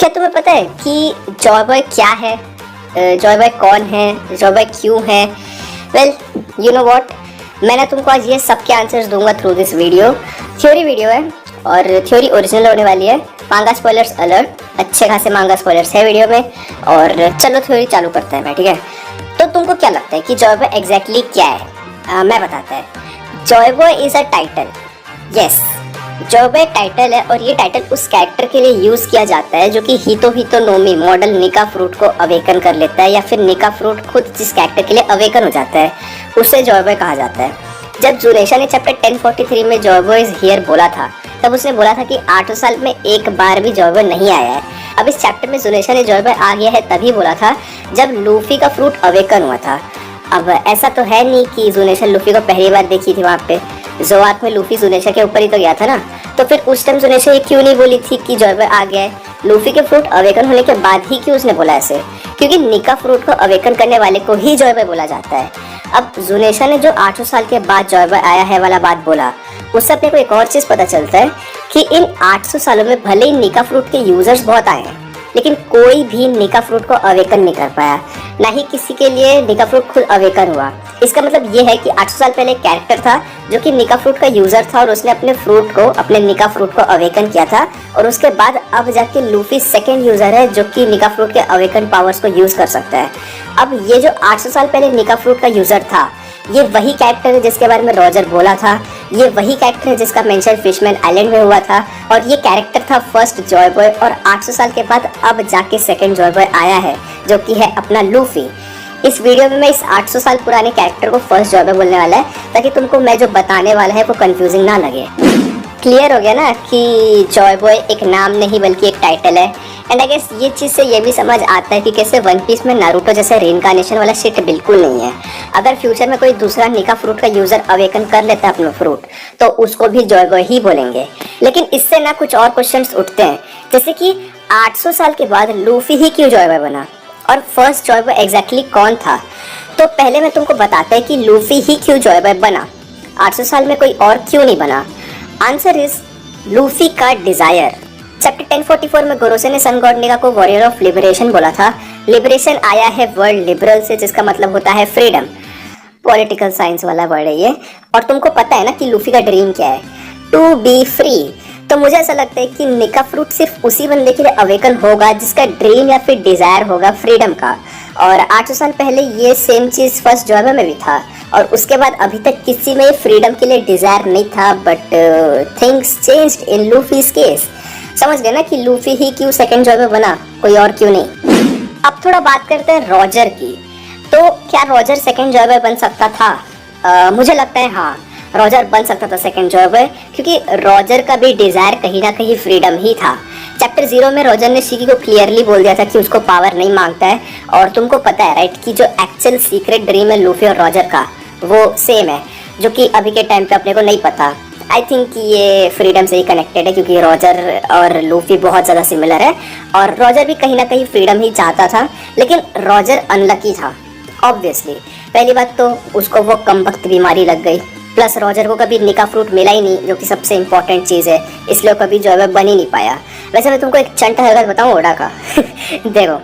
क्या तुम्हें पता है कि जॉय बॉय क्या है, जॉय बॉय कौन है, जॉय बॉय क्यों है? वेल, यू नो व्हाट, मैं ना तुमको आज ये सब के आंसर्स दूंगा through this video. Theory video है और थ्योरी ओरिजिनल होने वाली है। मांगा स्पॉयलर्स अलर्ट, अच्छे खासे मांगा स्पॉयलर्स है वीडियो में। और चलो थ्योरी चालू करते हैं, ठीक है? तो तुमको क्या लगता है कि जॉय बॉय एग्जैक्टली क्या है? मैं बताता है। Joy boy is a title. Yes, Joy boy title है और ये टाइटल उस कैरेक्टर के लिए यूज किया जाता है जो कि हितो नोमी मॉडल निका फ्रूट को अवेकन कर लेता है, या फिर निका फ्रूट खुद जिस कैरेक्टर के लिए अवेकन हो जाता है उसे जॉय बॉय कहा जाता है। जब जुनेशा ने चैप्टर 1043 में जॉय बॉय इज हियर बोला था, तब उसने बोला था कि 8 साल में एक बार भी जॉय बॉय नहीं आया है। अब इस चैप्टर में जुनेशा ने जॉय बॉय आ गया है तभी बोला था जब लूफी का फ्रूट अवेकन हुआ था। अब ऐसा तो है नहीं कि जुनेशा लूफी को पहली बार देखी थी, वहाँ पे जोआक में लूफी जुनेशा के ऊपर ही तो गया था ना। तो फिर उस टाइम जुनेशा ये क्यों नहीं बोली थी कि जॉय बॉय आ गया है? लूफी के फ्रूट अवेकन होने के बाद ही क्यों उसने बोला ऐसे? क्योंकि निका फ्रूट को अवेकन करने वाले को ही जॉय बॉय बोला जाता है। अब जुनेशा ने जो 800 साल के बाद जॉय बॉय आया है वाला बात बोला, उससे अपने को एक और चीज पता चलता है कि इन 800 सालों में भले ही निका फ्रूट के यूजर्स बहुत आए हैं, लेकिन कोई भी निका फ्रूट को अवेकन नहीं कर पाया, ना ही किसी के लिए निका फ्रूट खुद अवेकन हुआ। इसका मतलब ये है कि 800 साल पहले एक कैरेक्टर था जो कि निका फ्रूट का यूजर था और उसने अपने निका फ्रूट को अवेकन किया था, और उसके बाद अब जाके लूफी सेकंड यूजर है जो कि निका फ्रूट के अवेकन पावर्स को यूज कर सकता है। अब ये जो 800 साल पहले निका फ्रूट का यूजर था, ये वही कैरेक्टर है जिसके बारे में रॉजर बोला था, ये वही कैरेक्टर है जिसका मेंशन फिशमैन आइलैंड में हुआ था, और ये कैरेक्टर था फर्स्ट जॉय बॉय, और 800 साल के बाद अब जाके सेकंड जॉय बॉय आया है जो कि है अपना लूफी। इस वीडियो में मैं इस 800 साल पुराने कैरेक्टर को फर्स्ट जॉय बॉय बोलने वाला है, ताकि तुमको मैं जो बताने वाला है वो कंफ्यूजिंग ना लगे। क्लियर हो गया ना कि जॉय बॉय एक नाम नहीं बल्कि एक टाइटल है। एंड आई गेस ये चीज़ से ये भी समझ आता है कि कैसे वन पीस में नारुतो जैसे रेनकार्नेशन वाला शिट बिल्कुल नहीं है। अगर फ्यूचर में कोई दूसरा निका फ्रूट का यूजर अवेकन कर लेता है अपना फ्रूट, तो उसको भी जॉय बॉय ही बोलेंगे। लेकिन इससे ना कुछ और क्वेश्चंस उठते हैं, जैसे कि 800 साल के बाद लूफी ही क्यों जॉय बॉय बना, और फर्स्ट जॉय बॉय एग्जैक्टली कौन था? तो पहले मैं तुमको बताता है कि लूफी ही क्यों जॉय बॉय बना, 800 साल में कोई और क्यों नहीं बना। आंसर इज लूफी का डिजायर। चैप्टर 1044 में गोरोसे ने सन गॉड निका को वॉरियर ऑफ लिबरेशन बोला था। लिबरेशन आया है वर्ड लिबरल से, जिसका मतलब होता है फ्रीडम। पॉलिटिकल साइंस वाला वर्ड है ये। और तुमको पता है ना कि लूफी का ड्रीम क्या है? To be free. तो मुझे ऐसा लगता है कि निका फ्रूट सिर्फ उसी बंदे के लिए अवेकन होगा जिसका ड्रीम या फिर डिजायर होगा फ्रीडम का। और 800 साल पहले ये सेम चीज फर्स्ट जॉय बॉय में भी था, और उसके बाद अभी तक किसी में फ्रीडम के लिए डिजायर नहीं था। But things changed in लूफीज case. समझ गए ना कि लूफी ही क्यों सेकंड जॉय बॉय बना, कोई और क्यों नहीं। अब थोड़ा बात करते हैं रॉजर की। तो क्या रॉजर सेकंड जॉय बॉय बन सकता था? मुझे लगता है हाँ, रॉजर बन सकता था सेकंड जॉय बॉय, क्योंकि रॉजर का भी डिजायर कहीं ना कहीं फ्रीडम ही था। चैप्टर 0 में रॉजर ने शिकी को क्लियरली बोल दिया था कि उसको पावर नहीं मांगता है। और तुमको पता है राइट कि जो एक्चुअल सीक्रेट ड्रीम है लूफी और रॉजर का, वो सेम है, जो कि अभी के टाइम पे अपने को नहीं पता। आई थिंक ये फ्रीडम से ही कनेक्टेड है, क्योंकि रॉजर और लूफी बहुत ज़्यादा सिमिलर है, और रॉजर भी कहीं ना कहीं फ्रीडम ही चाहता था, लेकिन रॉजर अनलकी था ऑब्वियसली। पहली बात तो उसको वो कमबख्त बीमारी लग गई, प्लस रॉजर को कभी निका फ्रूट मिला ही नहीं, जो कि सबसे इंपॉर्टेंट चीज़ है, इसलिए कभी जॉय बॉय बन ही नहीं पाया। वैसे मैं तुमको एक चंटा हरकत बताऊँ ओडा का। देखो,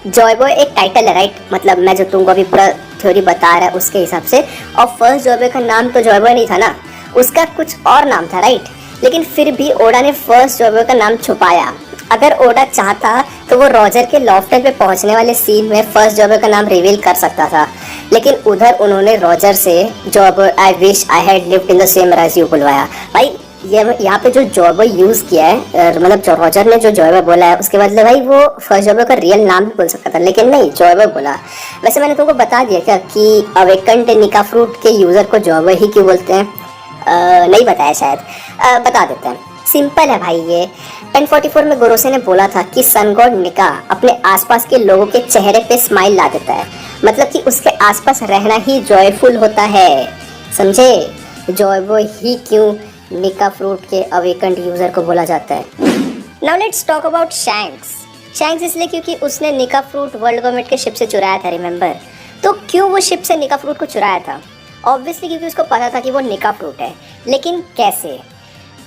जॉय बॉय एक टाइटल है राइट, मतलब मैं जो तुमको अभी पूरा थ्योरी बता रहा है उसके हिसाब से। और फर्स्ट जॉय बॉय का नाम तो जॉय बॉय नहीं था ना, उसका कुछ और नाम था राइट। लेकिन फिर भी ओडा ने फर्स्ट जॉय बॉय का नाम छुपाया। अगर ओडा चाहता तो वो रॉजर के लॉफ्टर पे पहुंचने वाले सीन में फर्स्ट जॉय बॉय का नाम रिवील कर सकता था, लेकिन उधर उन्होंने रॉजर से Joy Boy I wish I had lived in the same age you बुलवाया। भाई ये यहाँ पे जो जॉय बॉय यूज किया है, मतलब जो रॉजर ने जो जॉय बॉय बोला है, उसके बदले भाई वो फर्स्ट जॉय बॉय का रियल नाम भी बोल सकता था, लेकिन नहीं, जॉय बॉय बोला। वैसे मैंने तुमको बता दिया क्या कि अवेकन्ड निका फ्रूट के यूजर को जॉय बॉय ही क्यों बोलते हैं? नहीं बताया शायद, बता देते हैं। सिंपल है भाई ये। 1044 में गोरोसे ने बोला था कि सन गॉड निका अपने आसपास के लोगों के चेहरे पे स्माइल ला देता है, मतलब कि उसके आसपास रहना ही जॉयफुल होता है। समझे? जॉय बॉय ही क्यों निका फ्रूट के अवेकन्ड यूजर को बोला जाता है। Now let's talk about shanks. Shanks इसलिए क्योंकि उसने निका फ्रूट वर्ल्ड गवर्नमेंट के शिप से चुराया था, रिमेंबर? तो क्यों वो शिप से निका फ्रूट को चुराया था? ऑब्वियसली क्योंकि उसको पता था कि वो निका फ्रूट है। लेकिन कैसे?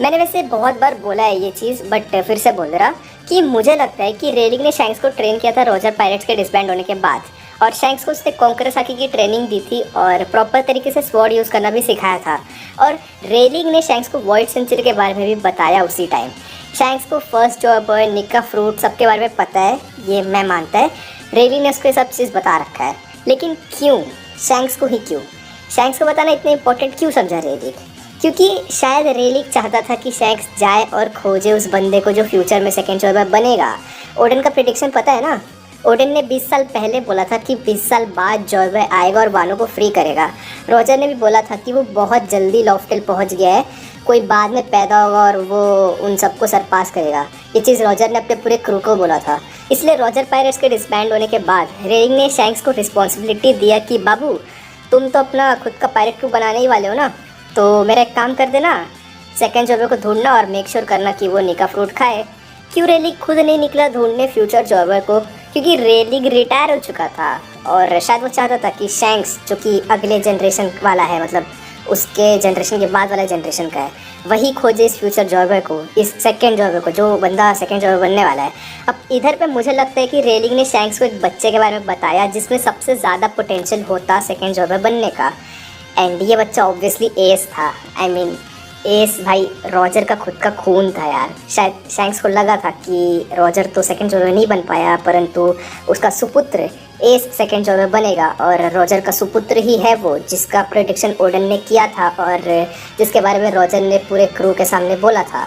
मैंने वैसे बहुत बार बोला है ये चीज़, बट फिर से बोल रहा कि मुझे लगता है कि रेलिंग ने शैंक्स को ट्रेन किया था रॉजर पायरेट्स के डिसबैंड होने के बाद, और शैंक्स को उसने कॉन्करर साकी की ट्रेनिंग दी थी और प्रॉपर तरीके से स्वॉर्ड यूज़ करना भी सिखाया था। और रेलिंग ने शैंक्स को वॉइड सेंचुरी के बारे में भी बताया उसी टाइम। शैंक्स को फर्स्ट जॉय बॉय, निका फ्रूट सबके बारे में पता है, ये मैं मानता है। रेलिंग ने उसको ये सब चीज़ बता रखा है, लेकिन क्यों शैंक्स को ही क्यों? शैंक्स को बताना इतना इंपॉर्टेंट क्यों समझा रेलिंग? क्योंकि शायद रेलिंग चाहता था कि शैंक्स जाए और खोजे उस बंदे को जो फ्यूचर में सेकेंड जॉय बॉय बनेगा। ओडेन का प्रेडिक्शन पता है ना, ओडेन ने 20 साल पहले बोला था कि 20 साल बाद जॉय बॉय आएगा और वानो को फ्री करेगा। रॉजर ने भी बोला था कि वो बहुत जल्दी लॉफ्टेल पहुंच गया है, कोई बाद में पैदा होगा और वो उन सबको सरपास करेगा। ये चीज़ रॉजर ने अपने पूरे क्रू को बोला था। इसलिए रॉजर पायरेट्स के डिसबैंड होने के बाद रेलिंग ने शैंक्स को रिस्पॉन्सिबिलिटी दिया कि बाबू तुम तो अपना खुद का पायरेट क्रू बनाने ही वाले हो ना, तो मेरा एक काम कर देना, सेकेंड जॉय बॉय को ढूंढना और मेक श्योर करना कि वो निका फ्रूट खाए। क्यों रेलिंग खुद नहीं निकला ढूंढने फ्यूचर जॉय बॉय को? क्योंकि रेलिंग रिटायर हो चुका था और शायद वो चाहता था कि शैंक्स, जो कि अगले जनरेशन वाला है, मतलब उसके जनरेशन के बाद वाला जनरेशन का है, वही खोजे इस फ्यूचर जॉय बॉय को, इस सेकेंड जॉय बॉय को, जो बंदा सेकेंड जॉय बॉय बनने वाला है। अब इधर पे मुझे लगता है कि रेलिंग ने शैंक्स को एक बच्चे के बारे में बताया जिसमें सबसे ज़्यादा पोटेंशियल होता सेकेंड जॉय बॉय बनने का, एंड ये बच्चा ऑब्वियसली एस था। आई मीन एस भाई रॉजर का खुद का खून था यार। शायद शैंक्स को लगा था कि रॉजर तो सेकेंड जॉय बॉय नहीं बन पाया, परंतु उसका सुपुत्र एस सेकेंड जॉय बॉय बनेगा, और रॉजर का सुपुत्र ही है वो जिसका प्रेडिक्शन ओडेन ने किया था और जिसके बारे में रॉजर ने पूरे क्रू के सामने बोला था।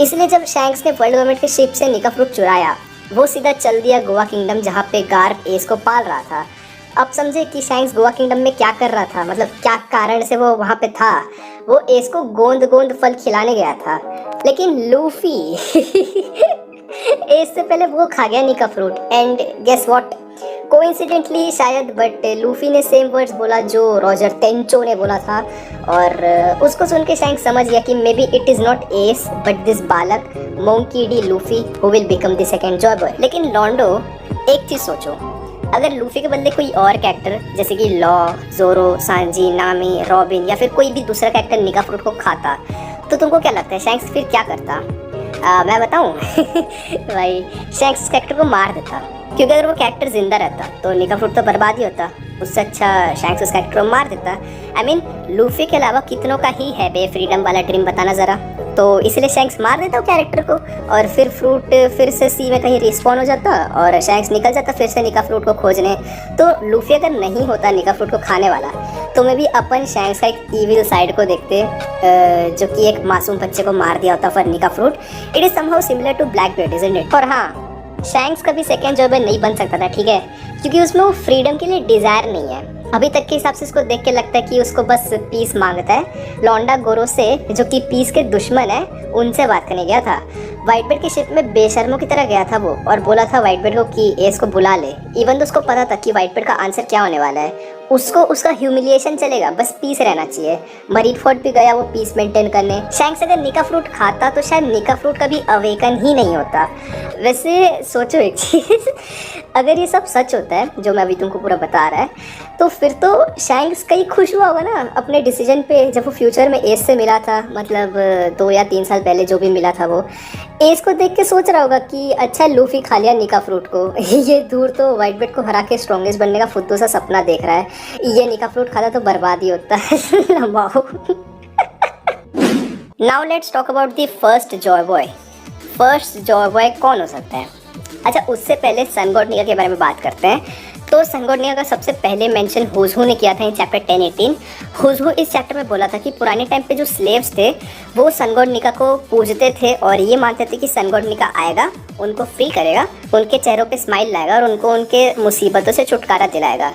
इसलिए जब शैंक्स ने वर्ल्ड गवर्नमेंट के शिप से निका फ्रूट चुराया, वो सीधा चल दिया गोवा किंगडम, जहाँ पे गार्प एस को पाल रहा था। अब समझे कि शैंक्स गोवा किंगडम में क्या कर रहा था, मतलब क्या कारण से वो वहाँ पे था। वो एस को गोंद गोंद फल खिलाने गया था, लेकिन लूफी एस से पहले वो खा गया Nika fruit. And guess what, coincidentally शायद, बट लूफी ने सेम वर्ड्स बोला जो रॉजर टेंचो ने बोला था, और उसको सुन के शैंक्स समझ गया कि maybe it is not Ace but this बालक Monkey D Luffy who will become the second Joy Boy. लेकिन लॉन्डो, एक चीज़ सोचो, अगर लूफी के बदले कोई और कैरेक्टर जैसे कि लॉ, जोरो, सांजी, नामी, रॉबिन या फिर कोई भी दूसरा कैरेक्टर निका फ्रूट को खाता, तो तुमको क्या लगता है शैंक्स फिर क्या करता? मैं बताऊं भाई शैंक्स कैरेक्टर को मार देता, क्योंकि अगर वो कैरेक्टर जिंदा रहता तो निका फ्रूट तो बर्बाद ही होता। उससे अच्छा शैंक्स उस कैरेक्टर को मार देता। आई मीन लूफी के अलावा कितनों का ही है बे फ्रीडम वाला ड्रीम, बताना ज़रा। तो इसलिए शैंक्स मार देता वो कैरेक्टर को, और फिर फ्रूट फिर से सी में कहीं रिस्पॉन हो जाता और शैंक्स निकल जाता फिर से निका फ्रूट को खोजने। तो लूफी अगर नहीं होता निका फ्रूट को खाने वाला, तो मैं भी अपन शैंक्स का एक ईविल साइड को देखते, जो कि एक मासूम बच्चे को मार दिया होता for Nika fruit. It is somehow similar to Blackbeard, isn't it? और हाँ, शैंक्स कभी सेकेंड जॉय बॉय नहीं बन सकता था, ठीक है, क्योंकि उसमें वो फ्रीडम के लिए डिज़ायर नहीं है। अभी तक के हिसाब से उसको देख के लगता है कि उसको बस पीस मांगता है। लौंडा गोरो से, जो कि पीस के दुश्मन है, उनसे बात करने गया था। व्हाइट बेड की शिप में बेशर्मों की तरह गया था वो, और बोला था व्हाइट बेड को कि एस को बुला ले। इवन तो उसको पता था कि व्हाइट बेड का आंसर क्या होने वाला है। उसको उसका ह्यूमिलिएशन चलेगा, बस पीस रहना चाहिए। मरीडफोर्ड भी गया वो पीस मेंटेन करने। शैंक्स अगर निका फ्रूट खाता तो शायद निका फ्रूट कभी अवेकन ही नहीं होता। वैसे सोचो एक चीज़, अगर ये सब सच होता है जो मैं अभी तुमको पूरा बता रहा है, तो फिर तो शैंक्स कहीं खुश हुआ होगा ना अपने डिसीजन पे, जब वो फ्यूचर में एस से मिला था, मतलब 2 या 3 साल पहले जो भी मिला था। वो एस को देख के सोच रहा होगा कि अच्छा लूफी खा लिया निका फ्रूट को ये दूर तो व्हाइट बेड को हरा के स्ट्रॉन्गेस्ट बनने का फुद्दू सा सपना देख रहा है, ये निका फ्रूट खाता तो बर्बाद ही होता है। Now let's talk about the first Joy boy. First Joy boy कौन हो सकता है? अच्छा, उससे पहले सन गॉड निका के बारे में बात करते हैं। तो सन गॉड निका का सबसे पहले मेंशन हुजहू ने किया था इन चैप्टर 10-18। हुजहू इस चैप्टर में बोला था कि पुराने टाइम पे जो स्लेव्स थे वो सन गॉड निका को पूजते थे और ये मानते थे कि सन गॉड निका आएगा, उनको फ्री करेगा, उनके चेहरों पे स्माइल लाएगा और उनको उनके मुसीबतों से छुटकारा दिलाएगा।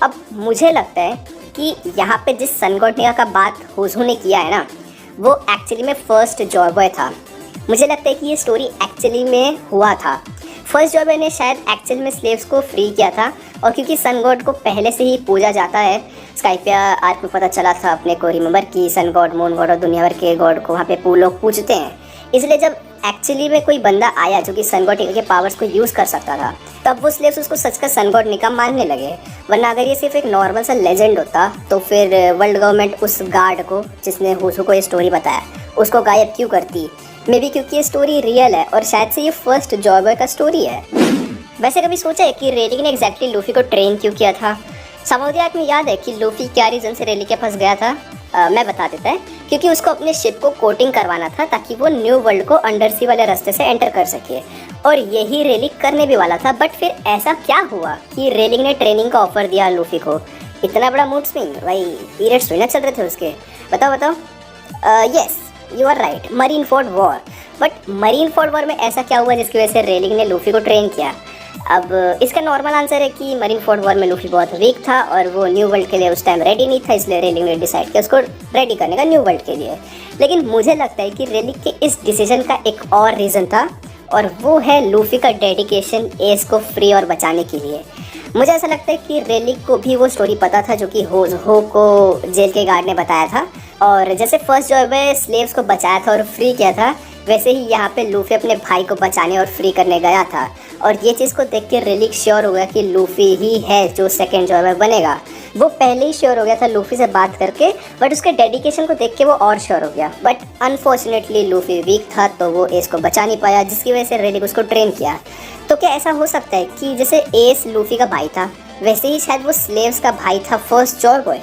अब मुझे लगता है कि यहाँ पे जिस सन गॉड निका का बात हुजहू ने किया है ना, वो एक्चुअली में फर्स्ट जॉय बॉय था। मुझे लगता है कि ये स्टोरी एक्चुअली में हुआ था। फर्स्ट जॉय बॉय ने शायद एक्चुअल में स्लेव्स को फ्री किया था, और क्योंकि सन गॉड को पहले से ही पूजा जाता है, स्काइपिया आर्क में पता चला था अपने को, रिमेंबर कि सन गॉड, मून गॉड और दुनिया भर के गॉड को वहाँ पे लोग पूजते हैं। इसलिए जब एक्चुअली में कोई बंदा आया जो कि सन गॉड निका के पावर्स को यूज़ कर सकता था, तब वो स्लेव्स उसको सच का सन गॉड निका मानने लगे। वरना अगर ये सिर्फ एक नॉर्मल सा लेजेंड होता तो फिर वर्ल्ड गवर्नमेंट उस गार्ड को, जिसने हुजहू को ये स्टोरी बताया, उसको गायब क्यों करती। मे बी क्योंकि ये स्टोरी रियल है और शायद से ये फर्स्ट जॉय बॉय का स्टोरी है। वैसे कभी सोचा है कि रेलिंग ने एग्जैक्टली लूफी को ट्रेन क्यों किया था। समोदियाक में याद है कि लूफी क्या रीज़न से रेलिंग के पास गया था। मैं बता देता है, क्योंकि उसको अपने शिप को कोटिंग करवाना था ताकि वो न्यू वर्ल्ड को अंडर सी वाले रास्ते से एंटर कर सके, और यही रेलिंग करने भी वाला था। बट फिर ऐसा क्या हुआ कि रेलिंग ने ट्रेनिंग का ऑफर दिया लूफी को। इतना बड़ा मूड स्विंग भाई, पीरियड्स थोड़ी ना चल रहे थे उसके। बताओ बताओ। Yes you are right, Marineford war. But Marineford war में ऐसा क्या हुआ जिसकी वजह से रेलिंग ने लूफी को ट्रेन किया। अब इसका नॉर्मल आंसर है कि मरीन फोर्ड वॉर में लूफी बहुत वीक था और वो न्यू वर्ल्ड के लिए उस टाइम रेडी नहीं था, इसलिए रेलिंग ने डिसाइड किया उसको रेडी करने का न्यू वर्ल्ड के लिए। लेकिन मुझे लगता है कि रेलिंग के इस डिसीजन का एक और रीज़न था, और वो है लूफी का डेडिकेशन एस को फ्री और बचाने के लिए। मुझे ऐसा लगता है कि रेलिंग को भी वो स्टोरी पता था जो कि हो को जेल के गार्ड ने बताया था, और जैसे फर्स्ट जॉय बॉय स्लेव्स को बचाया था और फ्री किया था, वैसे ही यहाँ पे लूफी अपने भाई को बचाने और फ्री करने गया था। और ये चीज़ को देख के रेलिंग श्योर हो गया कि लूफी ही है जो सेकंड जॉय बॉय बनेगा। वो पहले ही श्योर हो गया था लूफी से बात करके, बट उसके डेडिकेशन को देख के वो और श्योर हो गया। बट अनफॉर्चुनेटली लूफी वीक था तो वो एस को बचा नहीं पाया, जिसकी वजह से रेलिंग उसको ट्रेन किया। तो क्या ऐसा हो सकता है कि जैसे एस लूफी का भाई था, वैसे ही शायद वो स्लेव्स का भाई था फर्स्ट जॉय बॉय।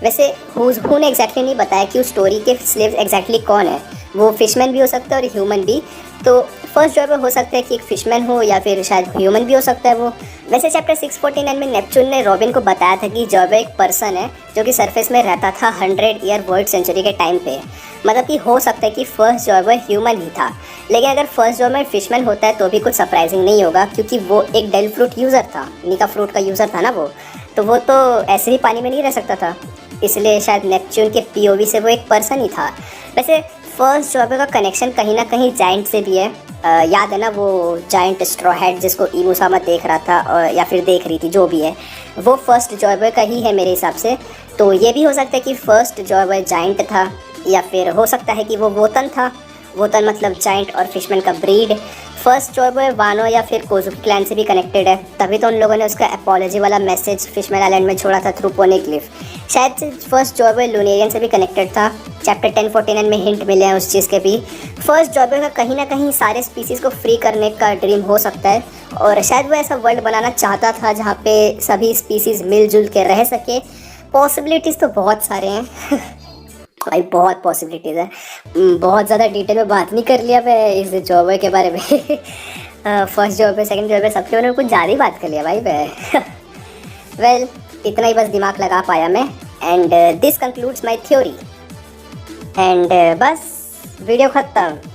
वैसे हु ने एग्जैक्टली नहीं बताया कि उस स्टोरी के स्लेव्स एग्जैक्टली कौन है। वो फिशमैन भी हो सकता है और ह्यूमन भी। तो फर्स्ट जॉय बॉय हो सकता है कि एक फिशमैन हो, या फिर शायद ह्यूमन भी हो सकता है वो। वैसे चैप्टर 649 में नेपच्यून ने रॉबिन को बताया था कि जॉय बॉय एक पर्सन है जो कि सरफेस में रहता था 100 ईयर वर्ल्ड सेंचुरी के टाइम पे। मतलब कि हो सकता है कि फर्स्ट जॉय बॉय ह्यूमन ही था। लेकिन अगर फर्स्ट जॉय बॉय फिशमैन होता है तो भी कुछ सरप्राइजिंग नहीं होगा, क्योंकि वो एक डेल फ्रूट यूज़र था, नीका फ्रूट का यूज़र था ना वो। तो वो तो ऐसे ही पानी में नहीं रह सकता था, इसलिए शायद नेपच्यून के पीओवी से वो एक पर्सन ही था। वैसे फर्स्ट जॉय बॉय का कनेक्शन कहीं ना कहीं जाइंट से भी है। याद है ना वो जाइंट स्ट्रॉ हेड जिसको इमोसामा देख रहा था, या फिर देख रही थी, जो भी है, वो फर्स्ट जॉय बॉय का ही है मेरे हिसाब से। तो ये भी हो सकता है कि फर्स्ट जॉय बॉय जाइंट था, या फिर हो सकता है कि वो वोतन था। वोतन मतलब जाइंट और फिशमैन का ब्रीड। फर्स्ट जॉय बॉय वानो या फिर कोजुकी क्लैन से भी कनेक्टेड है, तभी तो उन लोगों ने उसका अपॉलॉजी वाला मैसेज फिशमैन आइलैंड में छोड़ा था थ्रू पोनीक्लिफ। शायद से फर्स्ट जॉय बॉय लूनेरियन से भी कनेक्टेड था। चैप्टर 1049 में हिंट मिले हैं उस चीज़ के भी। फर्स्ट जॉय बॉय का कहीं ना कहीं सारे स्पीसीज़ को फ्री करने का ड्रीम हो सकता है, और शायद वो ऐसा वर्ल्ड बनाना चाहता था जहाँ पे सभी स्पीसीज़ मिलजुल के रह सके। पॉसिबिलिटीज़ तो बहुत सारे हैं भाई, बहुत पॉसिबिलिटीज़ है। बहुत ज़्यादा डिटेल में बात नहीं कर लिया मैं इस जॉय बॉय के बारे में। First Joy boy second Joy boy सबके बारे में कुछ ज़्यादा ही बात कर लिया भाई मैं। वेल इतना ही बस दिमाग लगा पाया मैं। And this concludes my theory. And बस वीडियो ख़त्म।